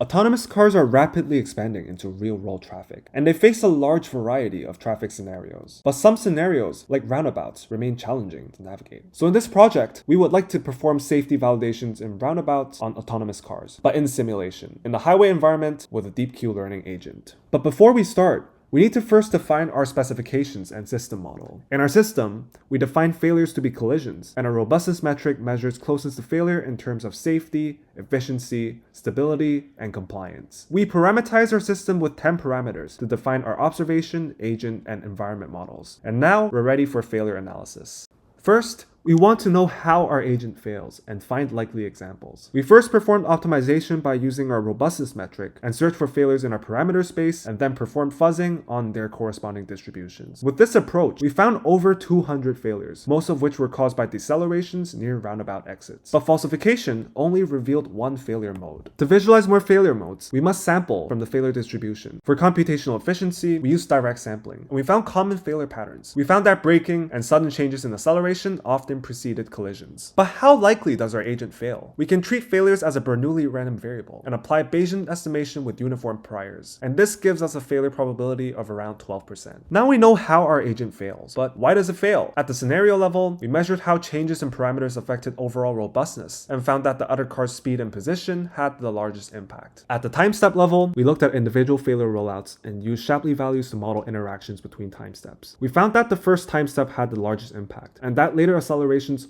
Autonomous cars are rapidly expanding into real-world traffic, and they face a large variety of traffic scenarios. But some scenarios, like roundabouts, remain challenging to navigate. So in this project, we would like to perform safety validations in roundabouts on autonomous cars, but in simulation, in the highway environment with a deep Q learning agent. But before we start, we need to first define our specifications and system model. In our system, we define failures to be collisions, and our robustness metric measures closest to failure in terms of safety, efficiency, stability, and compliance. We parameterize our system with 10 parameters to define our observation, agent, and environment models. And now we're ready for failure analysis. First, we want to know how our agent fails and find likely examples. We first performed optimization by using our robustness metric and searched for failures in our parameter space and then performed fuzzing on their corresponding distributions. With this approach, we found over 200 failures, most of which were caused by decelerations near roundabout exits. But falsification only revealed one failure mode. To visualize more failure modes, we must sample from the failure distribution. For computational efficiency, we used direct sampling, and we found common failure patterns. We found that braking and sudden changes in acceleration often preceded collisions. But how likely does our agent fail? We can treat failures as a Bernoulli random variable and apply Bayesian estimation with uniform priors, and this gives us a failure probability of around 12%. Now we know how our agent fails, but why does it fail? At the scenario level, we measured how changes in parameters affected overall robustness and found that the other car's speed and position had the largest impact. At the time step level, we looked at individual failure rollouts and used Shapley values to model interactions between time steps. We found that the first time step had the largest impact, and that later accelerations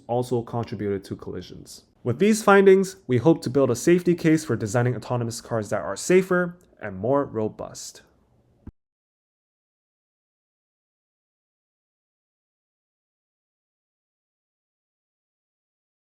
also contributed to collisions. With these findings, we hope to build a safety case for designing autonomous cars that are safer and more robust.